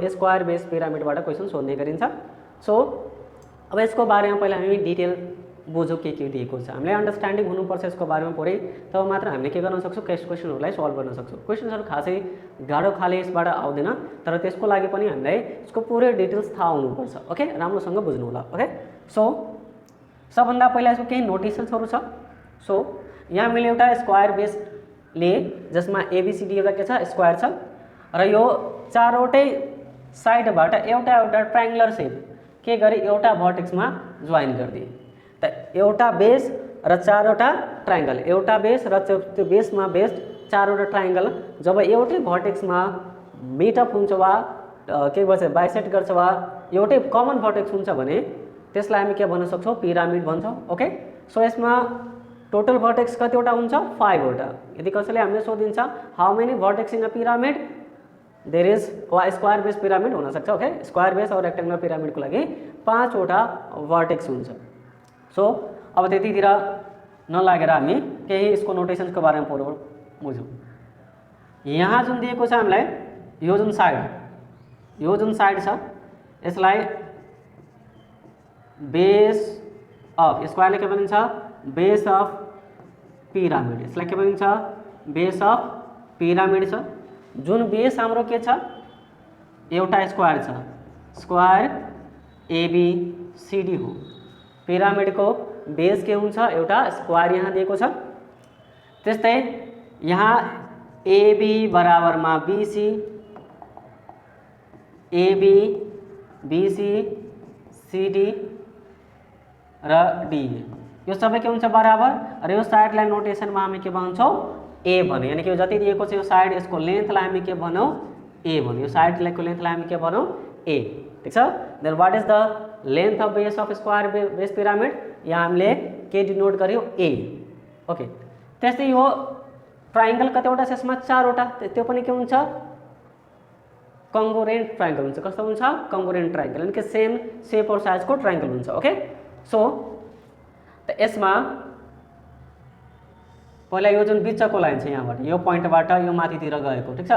Square base पिरामिडबाट question सोध्ने गरिन्छ। So अब यसको बारेमा पहिला हामी डिटेल बुझौँ के दिएको छ, हामीलाई अन्डरस्ट्यान्डिङ हुनुपर्छ यसको बारेमा पुरै, तब मात्र हामीले के गर्न सक्छौँ क्वेसनहरूलाई सल्भ गर्न सक्छौँ। क्वेसन्सहरू खासै गाह्रो खाले यसबाट आउँदैन, तर त्यसको लागि पनि हामीलाई यसको पुरै डिटेल्स थाहा हुनुपर्छ। ओके, राम्रोसँग बुझ्नु होला। ओके, सो सबभन्दा पहिला यसको केही नोटेसन्सहरू छ। सो यहाँ मैले एउटा स्क्वायर बेस लिए जसमा एबीसीडी एउटा के छ स्क्वायर छ र यो चारवटै साइडबाट एउटा एउटा ट्रायङ्गुलर सेप के गरी एउटा भर्टेक्समा जोइन गरिदिए। त एउटा बेस र चारवटा ट्रायङ्गल, एउटा बेस र त्यो बेसमा बेस्ड चारवटा ट्रायङ्गल जब एउटै भर्टेक्समा मिटअप हुन्छ वा के भन्छ बाइसेक्ट गर्छ वा एउटै कमन भर्टेक्स हुन्छ भने त्यसलाई हामी के भन्न सक्छौँ पिरामिड भन्छौँ। ओके, सो यसमा टोटल भर्टेक्स कतिवटा हुन्छ 5 वटा। यदि कसैले हामीले सोधिन्छ how many vertex in a pyramid there is वा स्क्वायर बेस पिरामिड हुनसक्छ। Okay, square base or rectangular पिरामिडको लागि 5 वटा भर्टेक्स हुन्छ। सो अब त्यतितिर नलागेर हामी केही यसको नोटेसन्सको बारेमा बुझौँ। यहाँ जुन दिएको छ हामीलाई यो जुन साइड छ यसलाई बेस अफ स्क्वायरले के भनिन्छ बेस अफ पिरामिड, यसलाई के भनिन्छ बेस अफ पिरामिड छ। जुन बेस हाम्रो के छ एउटा स्क्वायर छ, स्क्वायर एबीसीडी हो। पिरामिडको बेस के हुन्छ एउटा स्क्वायर यहाँ दिएको छ। त्यस्तै यहाँ एबी बराबरमा बीसी, एबी बीसी सीडी र डी यो सबै के हुन्छ बराबर, र यो साइडलाई नोटेसनमा हामी के भन्छौँ ए भन्यो, यानी कि यो जति दिएको छ यो साइड यसको लेन्थलाई हामी के भनौँ ए भन्यो, यो साइडको लेन्थलाई हामी के भनौँ ए। ठिक छ, then what is the length of base of square base pyramid, यहाँ हामीले के डिनोट गर्यो ए। ओके, त्यस्तै यो ट्रायङ्गल कतिवटा छ यसमा 4 वटा, त्यो पनि के हुन्छ कङ्गोरेन्ट ट्रायङ्गल हुन्छ। कस्तो हुन्छ कङ्गोरेन्ट ट्रायङ्गल, यानी कि सेम सेप और साइजको ट्रायङ्गल हुन्छ। ओके, सो त यसमा पहिला यो जुन बिचको लाइन छ यहाँबाट यो पोइन्टबाट यो माथितिर गएको, ठिक छ,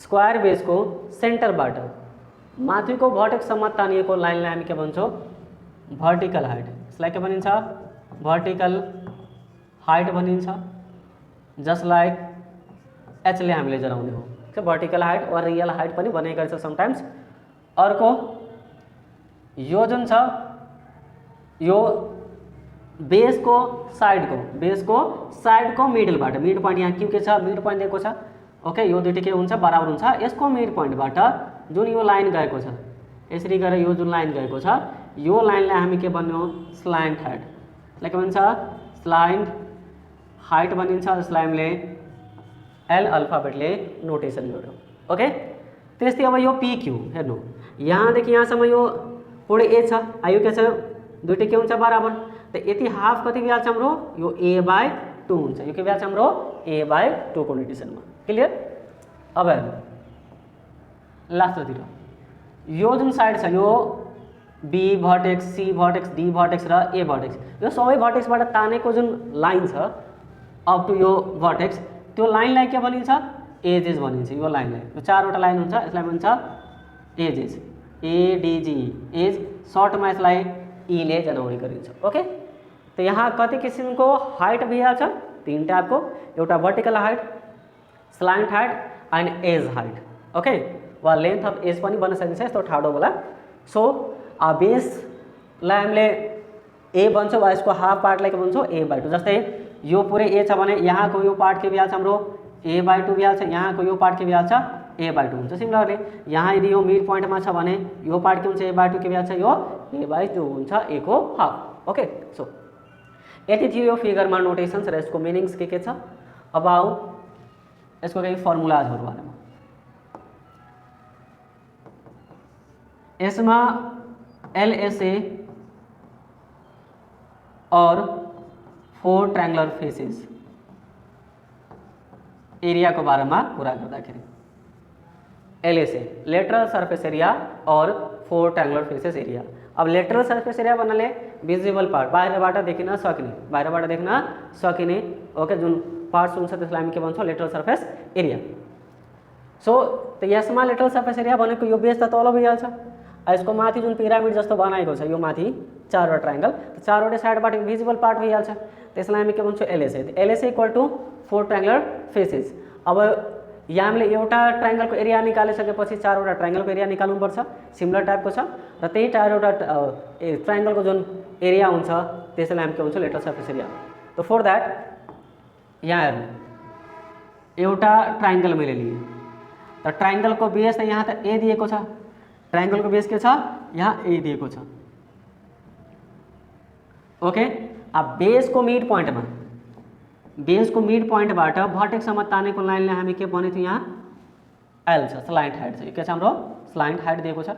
स्क्वायर बेसको सेन्टरबाट माथिको भर्टेक्ससम्म तानिएको लाइनलाई हामी के भन्छौँ भर्टिकल हाइट, यसलाई के भनिन्छ भर्टिकल हाइट भनिन्छ, जसलाई एचले हामीले जनाउने हो। ठिक छ, भर्टिकल हाइट वा रियल हाइट पनि भन्ने गर्छ समटाइम्स। अर्को यो जुन छ यो बेसको साइडको मिडलबाट, मिड पोइन्ट यहाँ के छ मिड पोइन्ट दिएको छ। ओके, यो दुईटै के हुन्छ बराबर हुन्छ। यसको मिड पोइन्टबाट जुन यो लाइन गएको छ यसरी गरेर यो जुन लाइन गएको छ यो लाइनलाई हामी के भन्यौँ स्लाइन्ट हाइट, यसलाई के भन्छ स्लाइन्ट हाइट भनिन्छ, जसलाई हामीले एल अल्फाबेटले नोटेसन गर्यौँ। ओके, त्यस्तै अब यो पिक्यू हेर्नु, यहाँदेखि यहाँसम्म यो पुरै ए छ, यो के छ दुईटै के हुन्छ बराबर। त यति हाफ कति भइहाल्छ हाम्रो यो a/2 हुन्छ, यो के भइहाल्छ हाम्रो a/2 को नोटेसनमा। क्लियर? अब हेर्नु लास्टतिर यो जुन साइड छ यो B vertex, C vertex, D vertex र ए भर्टेक्स, यो सबै भर्टेक्सबाट तानेको जुन लाइन छ अप टु यो भर्टेक्स, त्यो लाइनलाई के भनिन्छ एजेस भनिन्छ। यो लाइनलाई यो 4 वटा लाइन हुन्छ, यसलाई भन्छ एजेस, एडिजी एज, सर्टमा यसलाई ई ले जनाउने गरिन्छ। ओके, तो यहाँ कति किसिमको हाइट भइहाल्छ 3 टाइपको, एउटा vertical height, slant height and edge height. Okay, वा लेन्थ अफ एज पनि भन्न सकिन्छ यस्तो ठाडो होला। सो बेसलाई हामीले ए भन्छौँ वा यसको हाफ पार्टलाई के भन्छौँ a/2। जस्तै यो पुरै ए छ भने यहाँको यो पार्ट के भइहाल्छ हाम्रो a/2 भइहाल्छ, यहाँको यो पार्ट के भइहाल्छ a/2 हुन्छ। सिमिलरली यहाँ यदि यो मिड पोइन्टमा छ भने यो पार्ट के हुन्छ a/2 के भइहाल्छ यो a/2 हुन्छ, ए को हाफ। ओके, सो यति थियो यो फिगरमा नोटेसन्स र यसको मिनिङ्स के छ। अब आऊ यसको केही फर्मुलाजहरू बारेमा। यसमा LSA और 4 ट्रायङ्गुलर फेसेस एरियाको बारेमा कुरा गर्दाखेरि LSA लेटरल सर्फेस एरिया और 4 ट्रायङ्गुलर फेसेस एरिया। अब लेटरल सर्फेस एरिया भन्नाले भिजिबल पार्ट, बाहिरबाट देखिन सकिने ओके जुन पार्ट्स हुन्छ त्यसलाई हामी के भन्छौँ लेटरल सर्फेस एरिया। सो त यसमा लेटरल सर्फेस एरिया भनेको यो बेस त तल भइहाल्छ। यसको माथि जुन पिरामिड जस्तो बनाएको छ यो माथि चारवटा ट्रायंगल, चारवटा साइडबाट भिजिबल पार्ट भइहाल्छ, त्यसलाई हामी के भन्छौँ LSA. LSA equal to 4 triangular faces. अब यहाँ हामीले एउटा ट्रायंगलको एरिया निकालिसकेपछि चारवटा ट्रायंगलको एरिया निकाल्नुपर्छ, सिमिलर टाइपको छ र त्यही चारवटा ट्रायंगलको जुन एरिया हुन्छ त्यसलाई हामी के भन्छौँ लेटरल सर्फेस एरिया। तो फर दैट यहाँ हेर्नु एउटा ट्रायंगल मैले लिएँ, त ट्रायंगलको बेस त यहाँ त ए दिएको छ, ट्रायंगलको बेस के छ यहाँ ए दिएको छ। ओके, अब बेसको मिड पोइन्टमा, बेसको मिड पोइन्टबाट भर्टेक्ससम्म तानेको लाइनलाई हामी के भनेको थियौँ यहाँ एल छ, स्लाइन्ट हाइट छ। यो के छ हाम्रो स्लाइन्ट हाइट दिएको छ,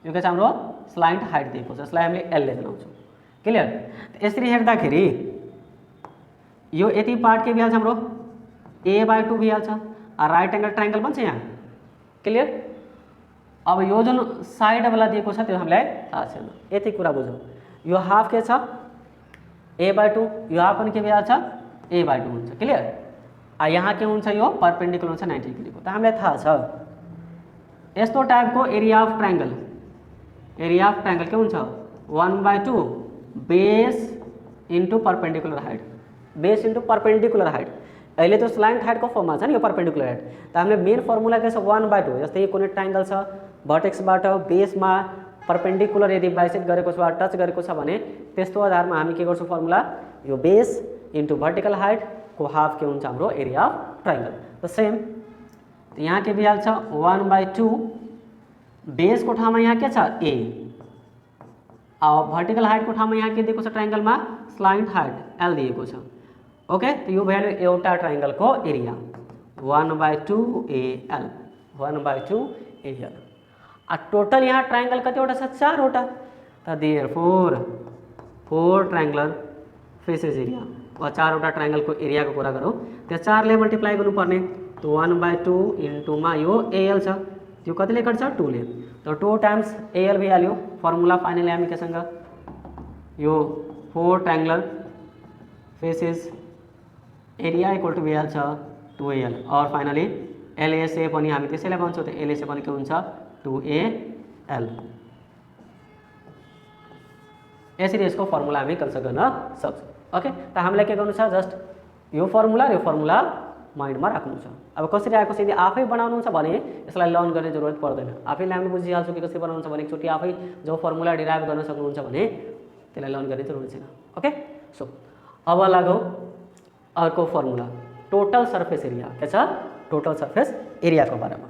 यो के छ हाम्रो स्लाइन्ट हाइट दिएको छ, यसलाई हामीले एलले जनाउँछौँ। क्लियर? यसरी हेर्दाखेरि यो यति पार्ट के भइहाल्छ हाम्रो a/2 भइहाल्छ, राइट एंगल ट्रायंगल बन्छ यहाँ। क्लियर? अब यो जुन साइडवाला दिएको छ त्यो हामीलाई थाहा छैन, यति कुरा बुझौँ। यो हाफ के छ a/2, यो हाफ पनि के भइहाल्छ a/2 हुन्छ। क्लियर? यहाँ के हुन्छ यो परपेन्डिकुलर हुन्छ 90 डिग्रीको, त हामीलाई थाहा छ। यस्तो टाइपको area of triangle, area of triangle के हुन्छ 1/2 base into perpendicular height, base into perpendicular height. अहिले तो स्लाइन्ट हाइटको फर्ममा छ नि यो परपेन्डिकुलर हाइट, त हामीले मेन फर्मुला के छ 1/2। जस्तै कुनै ट्रायंगल छ भर्टेक्सबाट बेसमा परपेन्डिकुलर यदि बाइसेक्ट गरेको छ वा टच गरेको छ भने त्यस्तो आधारमा हामी के गर्छौँ फर्मुला यो बेस इन्टु भर्टिकल हाइट को हाफ के हुन्छ हाम्रो एरिया अफ ट्रायंगल। त सेम यहाँ के भइहाल्छ 1/2 बेसको ठाउँमा यहाँ के छ ए, अब भर्टिकल हाइटको ठाउँमा यहाँ के दिएको छ ट्रायंगलमा स्लाइन्ट हाइट एल दिएको छ। ओके, तो यो भइहाल्यो एउटा ट्रायंगलको एरिया 1/2 AL, 1/2 AL। टोटल यहाँ ट्रायंगल कतिवटा छ चारवटा, त देयरफोर 4 ट्रायंगुलर फेसेस एरिया वा चारवटा ट्रायंगलको एरियाको कुरा गरौँ त्यहाँ 4ले मल्टिप्लाई गर्नुपर्ने, तो 1/2 इन्टुमा यो AL छ त्यो कतिले कट्छ 2ले, तो 2 टाइम्स AL भइहाल्यो। फर्मुला फाइनली हामी केसँग यो 4 triangular faces area equal to भइहाल्छ 2AL और फाइनली LSA पनि हामी त्यसैलाई भन्छौँ, त LSA पनि के हुन्छ 2AL। यसरी यसको फर्मुला हामी कन्सिडर गर्न सक्छौँ। ओके, त हामीलाई के गर्नु छ जस्ट यो फर्मुला र यो फर्मुला माइन्डमा राख्नु छ। अब कसरी आएको छ यदि आफै बनाउनुहुन्छ भने यसलाई लर्न गर्ने जरुरत पर्दैन, आफैले हामी बुझिहाल्छौँ कि कसरी बनाउनुहुन्छ भने एकचोटि आफै जो फर्मुला डिराइभ गर्न सक्नुहुन्छ भने त्यसलाई लर्न गर्ने जरुरत छैन। ओके, सो अब लागौँ अर्को फर्मुला टोटल सर्फेस एरिया के छ टोटल सर्फेस एरिया को बारेमा।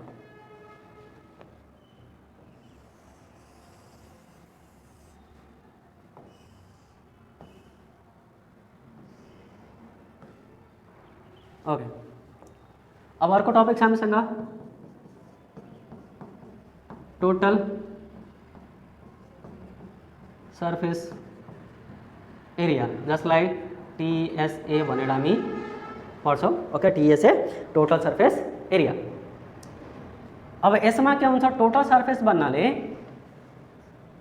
ओके, अब अर्को टपिक छ हामीसँग टोटल सर्फेस एरिया, जसलाई TSA भनेर हामी पढ्छौँ। Okay, TSA total surface area. अब यसमा के हुन्छ टोटल सर्फेस भन्नाले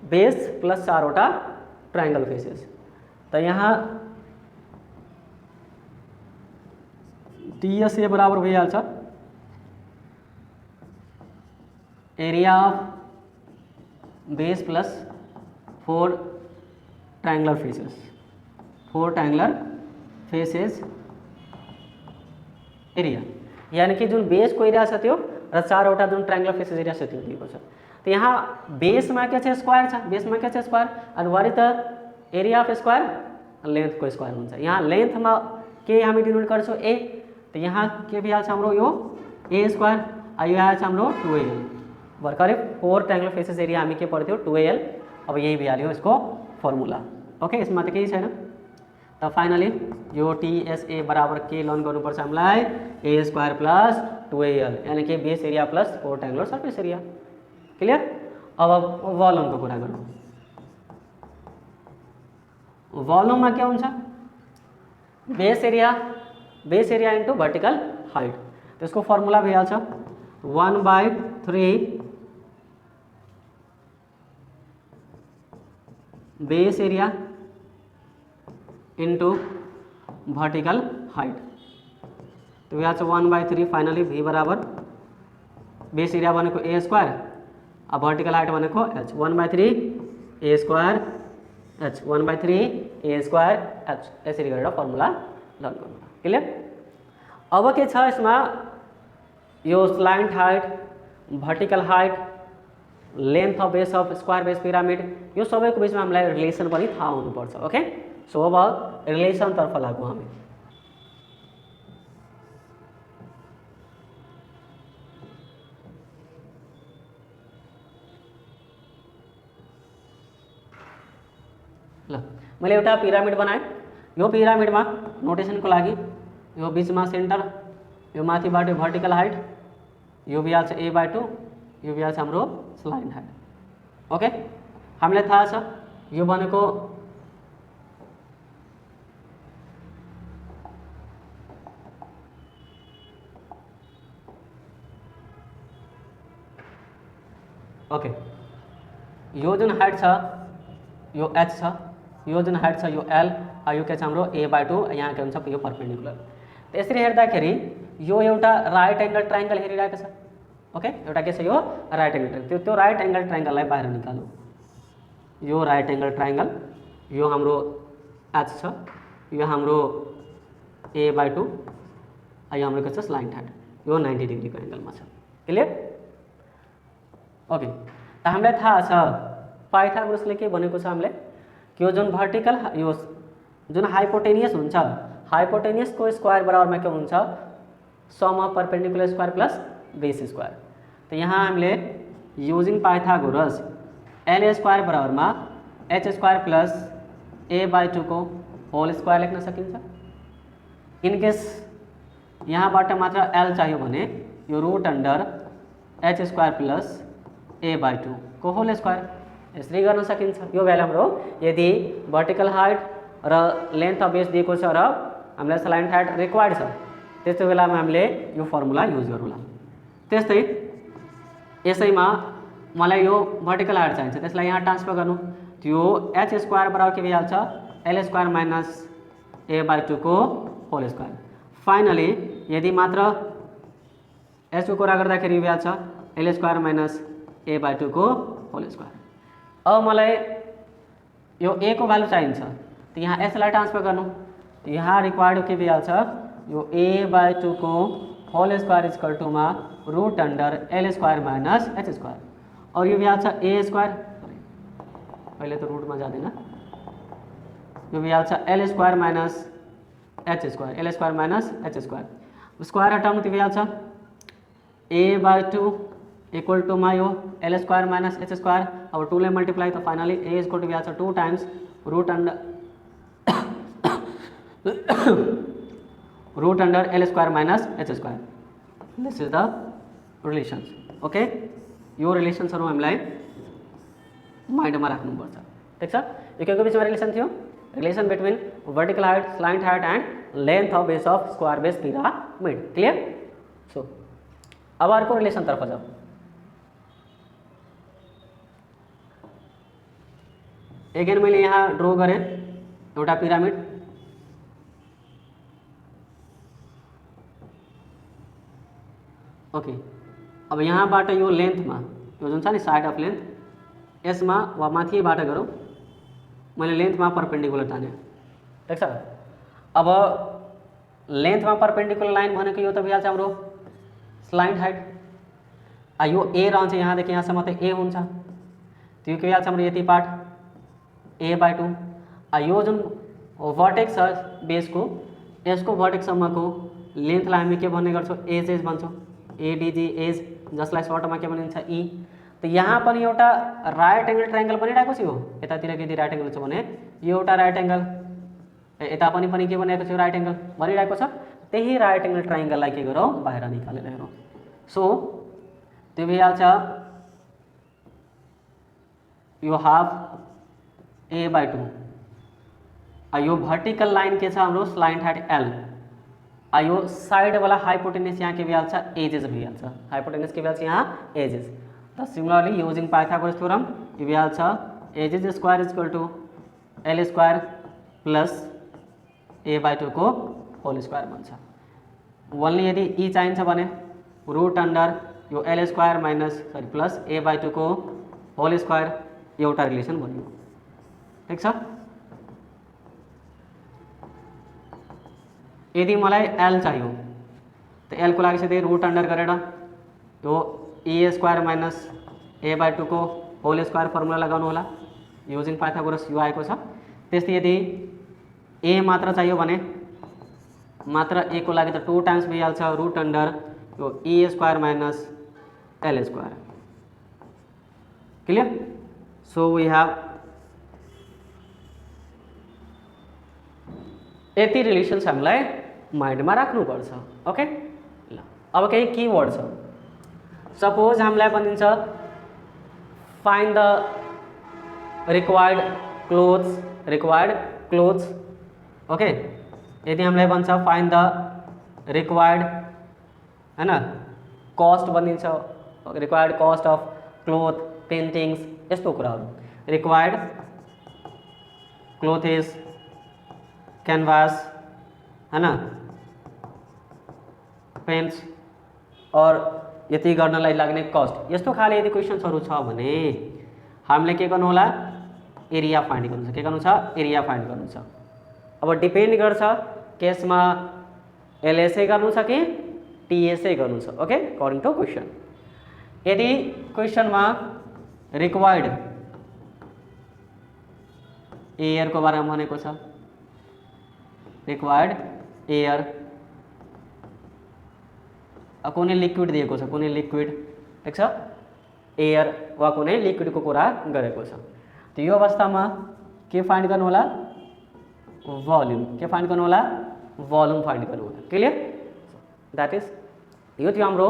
बेस प्लस चारवटा ट्रायंगल फेसेस, त यहाँ TSA बराबर भइहाल्छ area of base plus 4 triangular faces, 4 triangular faces area, यानी कि जुन बेसको एरिया छ त्यो र चारवटा जुन ट्रायंगुलर फेसेस एरिया छ त्यो दिएको छ। त यहाँ बेसमा के छ स्क्वायर छ, बेसमा के छ स्क्वायर, अनि वरि त एरिया अफ स्क्वायर लेन्थको स्क्वायर हुन्छ। यहाँ लेन्थमा के हामी डिनोट गर्छौँ ए, त यहाँ के भइहाल्छ हाम्रो यो ए स्क्वायर, यो आएछ हाम्रो 2AL भर्खरै 4 ट्रायंगुलर फेसेस एरिया हामी के पढ्थ्यो 2AL। अब यही भइहाल्यो यसको फर्मुला। ओके, यसमा त केही छैन। त फाइनली यो TSA बराबर के लर्न गर्नुपर्छ हामीलाई A स्क्वायर प्लस 2AL, यानी कि base area plus 4 triangular surface area. Clear? अब भोल्युमको कुरा गरौँ। भोल्युममा के हुन्छ base area into vertical height, त्यसको फर्मुला भइहाल्छ 1/3 base area into vertical height, तो यहाँ 1/3 फाइनली V बराबर बेस एरिया भनेको ए स्क्वायर, अब भर्टिकल हाइट भनेको एच 1/3 ए स्क्वायर एच 1/3 ए स्क्वायर एच, यसरी गरेर फर्मुला लर्न गर्नु। क्लियर? अब के छ यसमा यो slant height, vertical height, length of base of square base pyramid, यो सबैको बिचमा हामीलाई रिलेसन पनि थाहा हुनुपर्छ। ओके, सो अब रिलेसनतर्फ लागौँ हामी। ल मैले एउटा पिरामिड बनाएँ। यो पिरामिडमा नोटेसनको लागि यो बिचमा सेन्टर, यो माथिबाट भर्टिकल हाइट, यो भइहाल्छ a/2, यो भइहाल्छ हाम्रो स्लाइन्ट हाइट। ओके, हामीलाई थाहा छ यो भनेको ओके, यो जुन हाइट छ यो h छ, यो जुन हाइट छ यो l, यो के छ हाम्रो a/2, यहाँ के हुन्छ यो पर्पेन्डिकुलर। त्यसरी हेर्दाखेरि यो एउटा राइट एङ्गल ट्रायङ्गल हेरिरहेको छ। ओके, एउटा के छ यो राइट एङ्गल ट्रायङ्गल, त्यो राइट एङ्गल ट्रायङ्गललाई बाहिर निकाल्नु। यो राइट एङ्गल ट्रायङ्गल, यो हाम्रो h छ, यो हाम्रो a/2, यो हाम्रो के छ स्लाइन्ट हाइट, यो 90 डिग्रीको एङ्गलमा छ। क्लियर? ओके, त हामीलाई थाहा छ पाइथागोरसले के भनेको छ हामीलाई, यो जुन भर्टिकल यो जुन हाइपोटेनियस हुन्छ, हाइपोटेनियसको स्क्वायर बराबरमा के हुन्छ sum of perpendicular square plus base square. तो यहाँ हामीले युजिङ पाइथागोरस एल स्क्वायर बराबरमा एच स्क्वायर प्लस a/2 को होल स्क्वायर लेख्न सकिन्छ। इनकेस यहाँबाट मात्र एल चाहियो भने यो root under H square plus a/2 को होल स्क्वायर यसरी गर्न सकिन्छ। यो भ्यालु हाम्रो यदि भर्टिकल हाइट र लेन्थ अफ बेस दिएको छ र हामीलाई स्लाइन्ट हाइट रिक्वायर्ड छ, त्यस्तो बेलामा हामीले यो फर्मुला युज गरौँला। त्यस्तै यसैमा मलाई यो भर्टिकल हाइट चाहिन्छ, त्यसलाई यहाँ ट्रान्सफर गर्नु, त्यो एच स्क्वायर बराबर के भइहाल्छ एल स्क्वायर माइनस a/2 को होल स्क्वायर। फाइनली यदि मात्र एच को कुरा गर्दाखेरि भइहाल्छ एल स्क्वायर माइनस a/2 को होल स्क्वायर। अब मलाई यो a को भ्यालु चाहिन्छ, तो यहाँ s लाई ट्रान्सफर गर्नु, तो यहाँ रिक्वायर्ड के भइहाल्छ यो a/2 को होल स्क्वायर इक्वल टू मा root under L square minus H square, और यो भइहाल्छ a स्क्वायर, पहले तो रूट में जाँदैन, यो भइहाल्छ L square minus H square, L square minus H square, square हटाउनु त्यो भइहाल्छ a/2 इक्वल टू मा यो L square minus H square, अब 2 ले मल्टीप्लाई, तो फाइनली a इक्वल टू भइहाल्छ 2 times root under root under L square minus H square. This is the relations. Okay, यो रिलेसन्सहरू हामीलाई माइन्डमा राख्नुपर्छ। ठिक छ, यो के को बिचमा रिलेसन थियो, relation between vertical height, slant height and length of base of square base pyramid. Clear? So अब अर्को रिलेसनतर्फ जाऊ। एगेन मैले यहाँ ड्र गरेँ एउटा पिरामिड, ओके। अब यहाँबाट यो लेन्थमा यो जुन छ नि साइड अफ लेन्थ, यसमा वा माथिबाट गरौँ, मैले लेन्थमा पर्पेन्डिकुलर ताने। ठिक छ, अब लेन्थमा पर्पेन्डिकुलर लाइन भनेको यो त भइहाल्छ हाम्रो स्लाइन्ट हाइट, यो ए रहन्छ, यहाँदेखि यहाँसम्म त ए हुन्छ, त्यो के भइहाल्छ हाम्रो यति पार्ट a/2। यो जुन भर्टेक्स छ बेसको, यसको भर्टेक्ससम्मको लेन्थलाई हामी के भन्ने गर्छौँ एज भन्छौँ, एडिजी एज, जसलाई सर्टमा के भनिन्छ ई। तो यहाँ पनि एउटा राइट एङ्गल ट्रायङ्गल बनिरहेको छ, यो यतातिर यदि राइट एङ्गल छ भने यो एउटा राइट एङ्गल, यता पनि के बनेको छ राइट एङ्गल बनिरहेको छ, त्यही राइट एङ्गल ट्रायङ्गललाई के गरौँ बाहिर निकालेर हेरौँ। सो त्यो भइहाल्छ यो हाफ a/2, यो भर्टिकल लाइन के छ हाम्रो स्लाइन्ट हाइट एल, यो साइड वाला हाइपोटेनस यहाँ के भइहाल्छ एजेस भइहाल्छ, हाइपोटेनस के भइहाल्छ यहाँ एजेस। त सिमिलरली युजिङ पाइथागोरस थ्योरम यो भइहाल्छ edges square equal to L square plus a/2 को होल स्क्वायर भन्छ। ओन्ली यदि ई चाहिन्छ भने रुट अंडर यो L square minus plus A by 2 को होल स्क्वायर एउटा रिलेसन बन्यो। ठिक छ। यदि मलाई एल चाहियो तो एल को लागि सीधै रूट अंडर गरेर यो A square minus A by 2 को होल स्क्वायर फर्मुला लगाउनु होला युजिङ पाइथागोरस यो आएको छ। त्यस्तै यदि ए मात्र चाहियो भने मात्र ए को लागि त 2 टाइम्स भइहाल्छ रूट अंडर यो A square minus L square. Clear. So we have यति रिलेसन्स हामीलाई माइन्डमा राख्नुपर्छ। ओके ल अब केही कीवर्ड छ। सपोज हामीलाई भनिन्छ find the required clothes. Okay यदि हामीलाई भन्छ फाइन्ड द रिक्वायर्ड हैन कस्ट भनिन्छ रिक्वायर्ड कस्ट अफ क्लोथ पेन्टिङ्स यस्तो कुराहरू। रिक्वायर्ड क्लोथ इज क्यानभास हैन पेन्ट्स और यति गर्नलाई लाग्ने कस्ट यस्तो खाले यदि क्वेसन्सहरू छ भने हामीले के गर्नु होला एरिया फाइन्ड गर्नु छ। के गर्नु छ एरिया फाइन्ड गर्नु छ। अब डिपेन्ड गर्छ केसमा एलएसए गर्नु छ कि टीएसए गर्नु छ। Okay according to question. यदि क्वेसनमा रिक्वायर्ड एयर को बारेमा भनेको छ रिक्वायर्ड एयर कुनै लिक्विड दिएको छ कुनै लिक्विड ठिक छ एयर वा कुनै लिक्विडको कुरा गरेको छ त्यो यो अवस्थामा के फाइन्ड गर्नु होला भोल्युम। के फाइन्ड गर्नु होला भोल्युम फाइन्ड गर्नु होला। क्लियर। दैट इज यो थियो हाम्रो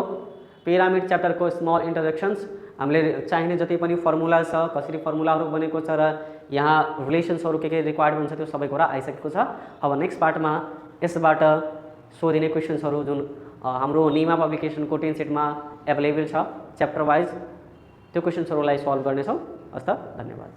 पिरामिड च्याप्टरको स्मल इन्ट्रोडक्सन्स। हामीले चाहिने जति पनि फर्मुला छ कसरी फर्मुलाहरू बनेको छ र यहाँ रिलेसन्सहरू के रिक्वायर्ड हुन्छ त्यो सबै कुरा आइसकेको छ। अब नेक्स्ट पार्टमा यसबाट सोधिने क्वेसन्सहरू जुन हाम्रो निमा पब्लिकेसनको 10 सेटमा एभाइलेबल छ च्याप्टर वाइज त्यो क्वेसन्सहरूलाई सल्भ गर्नेछौँ। हस्त धन्यवाद।